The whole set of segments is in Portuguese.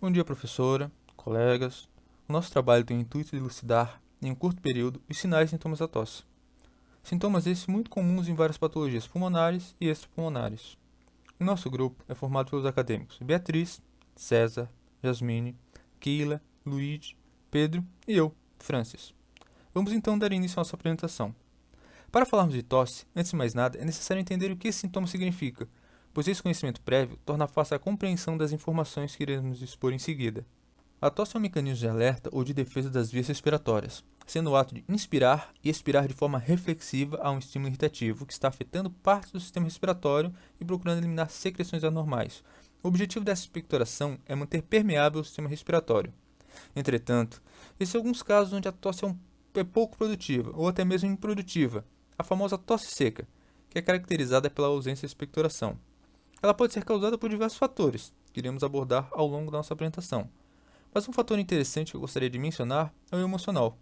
Bom dia, professora, colegas. O nosso trabalho tem o intuito de elucidar, em um curto período, os sinais e sintomas da tosse. Sintomas esses muito comuns em várias patologias pulmonares e extrapulmonares. O nosso grupo é formado pelos acadêmicos Beatriz, César, Jasmine, Keila, Luigi, Pedro e eu, Francis. Vamos então dar início à nossa apresentação. Para falarmos de tosse, antes de mais nada, é necessário entender o que esse sintoma significa, pois esse conhecimento prévio torna fácil a compreensão das informações que iremos expor em seguida. A tosse é um mecanismo de alerta ou de defesa das vias respiratórias, sendo o ato de inspirar e expirar de forma reflexiva a um estímulo irritativo que está afetando partes do sistema respiratório e procurando eliminar secreções anormais. O objetivo dessa expectoração é manter permeável o sistema respiratório. Entretanto, existem alguns casos onde a tosse é pouco produtiva ou até mesmo improdutiva, a famosa tosse seca, que é caracterizada pela ausência de expectoração. Ela pode ser causada por diversos fatores, que iremos abordar ao longo da nossa apresentação. Mas um fator interessante que eu gostaria de mencionar é o emocional.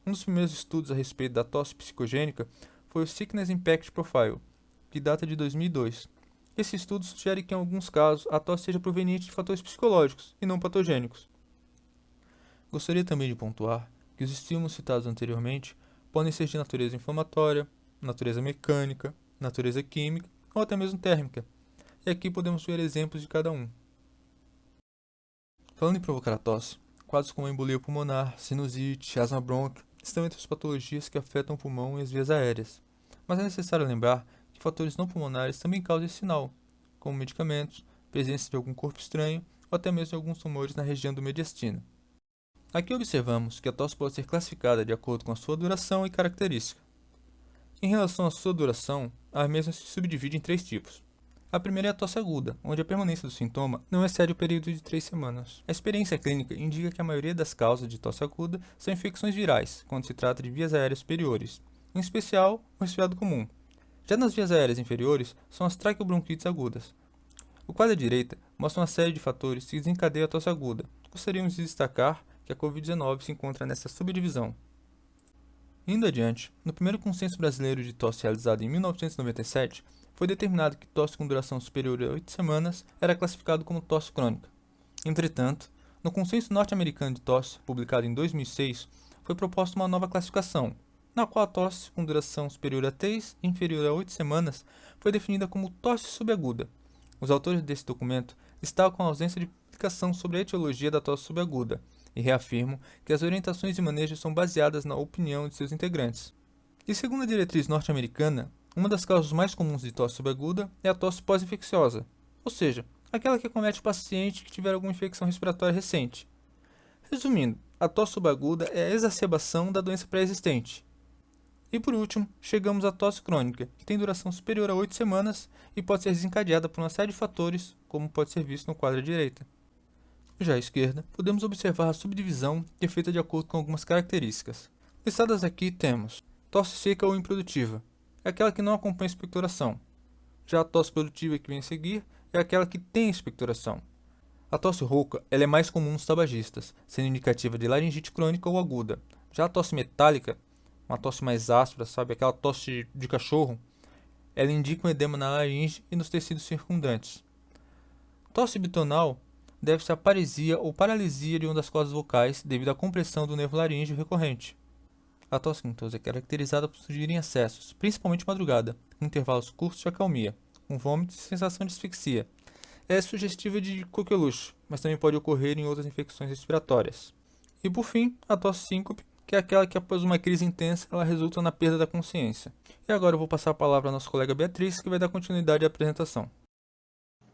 Um dos primeiros estudos a respeito da tosse psicogênica foi o Sickness Impact Profile, que data de 2002. Esse estudo sugere que, em alguns casos, a tosse seja proveniente de fatores psicológicos e não patogênicos. Gostaria também de pontuar que os estímulos citados anteriormente podem ser de natureza inflamatória, natureza mecânica, natureza química ou até mesmo térmica, e aqui podemos ver exemplos de cada um. Falando em provocar a tosse, quadros como embolia pulmonar, sinusite, asma brônquio estão entre as patologias que afetam o pulmão e as vias aéreas. Mas é necessário lembrar que fatores não pulmonares também causam esse sinal, como medicamentos, presença de algum corpo estranho ou até mesmo alguns tumores na região do mediastino. Aqui observamos que a tosse pode ser classificada de acordo com a sua duração e característica. Em relação à sua duração, a mesma se subdivide em três tipos. A primeira é a tosse aguda, onde a permanência do sintoma não excede o período de 3 semanas. A experiência clínica indica que a maioria das causas de tosse aguda são infecções virais, quando se trata de vias aéreas superiores, em especial o resfriado comum. Já nas vias aéreas inferiores, são as traqueobronquites agudas. O quadro à direita mostra uma série de fatores que desencadeiam a tosse aguda. Gostaríamos de destacar que a Covid-19 se encontra nessa subdivisão. Indo adiante, no primeiro consenso brasileiro de tosse realizado em 1997, foi determinado que tosse com duração superior a 8 semanas era classificado como tosse crônica. Entretanto, no consenso norte-americano de tosse, publicado em 2006, foi proposta uma nova classificação, na qual a tosse com duração superior a 3 e inferior a 8 semanas foi definida como tosse subaguda. Os autores desse documento destacam a ausência de publicação sobre a etiologia da tosse subaguda e reafirmam que as orientações de manejo são baseadas na opinião de seus integrantes. E segundo a diretriz norte-americana, uma das causas mais comuns de tosse subaguda é a tosse pós-infecciosa, ou seja, aquela que acomete o paciente que tiver alguma infecção respiratória recente. Resumindo, a tosse subaguda é a exacerbação da doença pré-existente. E por último, chegamos à tosse crônica, que tem duração superior a 8 semanas e pode ser desencadeada por uma série de fatores, como pode ser visto no quadro à direita. Já à esquerda, podemos observar a subdivisão que é feita de acordo com algumas características. Listadas aqui temos tosse seca ou improdutiva, é aquela que não acompanha a expectoração. Já a tosse produtiva que vem a seguir é aquela que tem expectoração. A tosse rouca ela é mais comum nos tabagistas, sendo indicativa de laringite crônica ou aguda. Já a tosse metálica, uma tosse mais áspera, sabe, aquela tosse de cachorro, ela indica um edema na laringe e nos tecidos circundantes. Tosse bitonal deve-se à paresia ou paralisia de uma das cordas vocais devido à compressão do nervo laríngeo recorrente. A tosse quintosa é caracterizada por surgir em excessos, principalmente madrugada, com intervalos curtos de acalmia, com vômitos e sensação de asfixia. É sugestiva de coqueluche, mas também pode ocorrer em outras infecções respiratórias. E por fim, a tosse síncope, que é aquela que após uma crise intensa ela resulta na perda da consciência. E agora eu vou passar a palavra à nossa colega Beatriz, que vai dar continuidade à apresentação.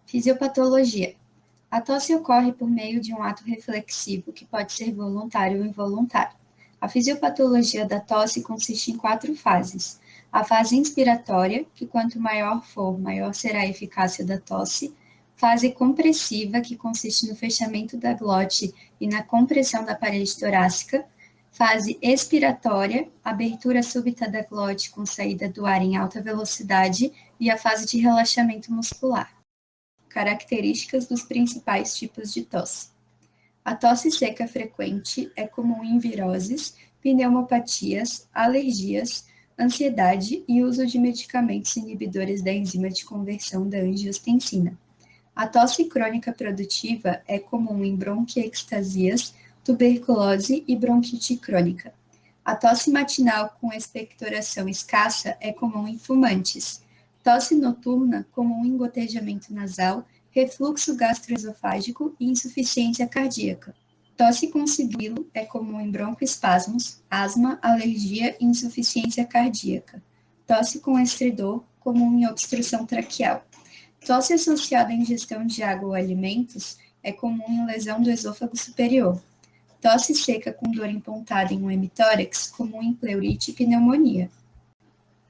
Fisiopatologia. A tosse ocorre por meio de um ato reflexivo que pode ser voluntário ou involuntário. A fisiopatologia da tosse consiste em 4 fases. A fase inspiratória, que quanto maior for, maior será a eficácia da tosse. Fase compressiva, que consiste no fechamento da glote e na compressão da parede torácica. Fase expiratória, abertura súbita da glote com saída do ar em alta velocidade. E a fase de relaxamento muscular. Características dos principais tipos de tosse. A tosse seca frequente é comum em viroses, pneumopatias, alergias, ansiedade e uso de medicamentos inibidores da enzima de conversão da angiostensina. A tosse crônica produtiva é comum em bronquiectasias, tuberculose e bronquite crônica. A tosse matinal com expectoração escassa é comum em fumantes. Tosse noturna, comum em gotejamento nasal, refluxo gastroesofágico e insuficiência cardíaca. Tosse com sibilo é comum em broncoespasmos, asma, alergia e insuficiência cardíaca. Tosse com estridor, comum em obstrução traqueal. Tosse associada à ingestão de água ou alimentos é comum em lesão do esôfago superior. Tosse seca com dor empontada em um hemitórax, comum em pleurite e pneumonia.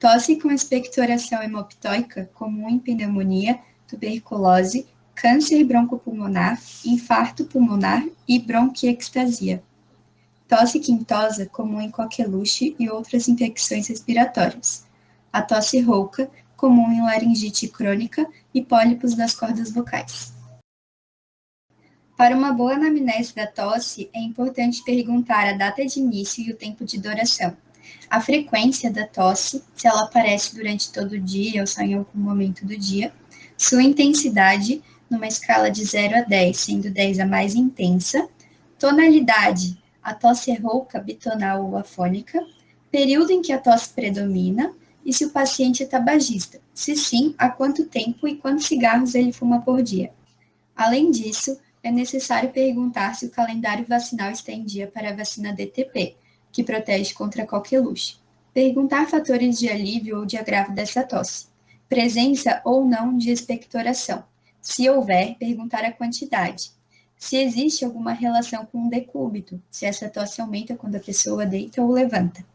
Tosse com expectoração hemoptóica, comum em pneumonia, tuberculose, câncer broncopulmonar, infarto pulmonar e bronquiectasia. Tosse quintosa, comum em coqueluche e outras infecções respiratórias. A tosse rouca, comum em laringite crônica e pólipos das cordas vocais. Para uma boa anamnese da tosse, é importante perguntar a data de início e o tempo de duração, a frequência da tosse, se ela aparece durante todo o dia ou só em algum momento do dia, sua intensidade, numa escala de 0 a 10, sendo 10 a mais intensa, tonalidade, a tosse é rouca, bitonal ou afônica, período em que a tosse predomina e se o paciente é tabagista, se sim, há quanto tempo e quantos cigarros ele fuma por dia. Além disso, é necessário perguntar se o calendário vacinal está em dia para a vacina DTP, que protege contra coqueluche. Perguntar fatores de alívio ou de agravo dessa tosse. Presença ou não de expectoração. Se houver, perguntar a quantidade. Se existe alguma relação com o decúbito, se essa tosse aumenta quando a pessoa deita ou levanta.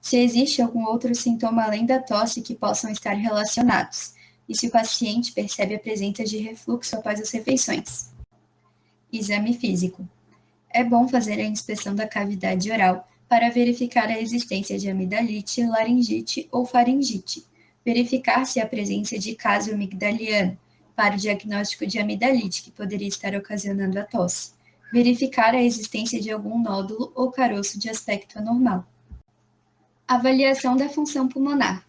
Se existe algum outro sintoma além da tosse que possam estar relacionados. E se o paciente percebe a presença de refluxo após as refeições. Exame físico. É bom fazer a inspeção da cavidade oral para verificar a existência de amidalite, laringite ou faringite. Verificar se há presença de caso amigdaliano, para o diagnóstico de amidalite, que poderia estar ocasionando a tosse. Verificar a existência de algum nódulo ou caroço de aspecto anormal. Avaliação da função pulmonar.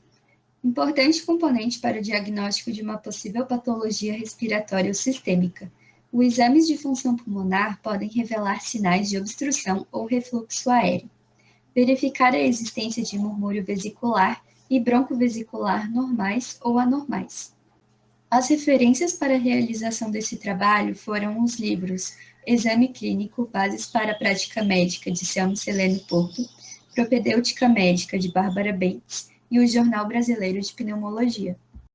Importante componente para o diagnóstico de uma possível patologia respiratória ou sistêmica. Os exames de função pulmonar podem revelar sinais de obstrução ou refluxo aéreo. Verificar a existência de murmúrio vesicular e broncovesicular normais ou anormais. As referências para a realização desse trabalho foram os livros Exame Clínico, Bases para a Prática Médica, de Selmo Celeno Porto, Propedêutica Médica, de Bárbara Bates, e o Jornal Brasileiro de Pneumologia.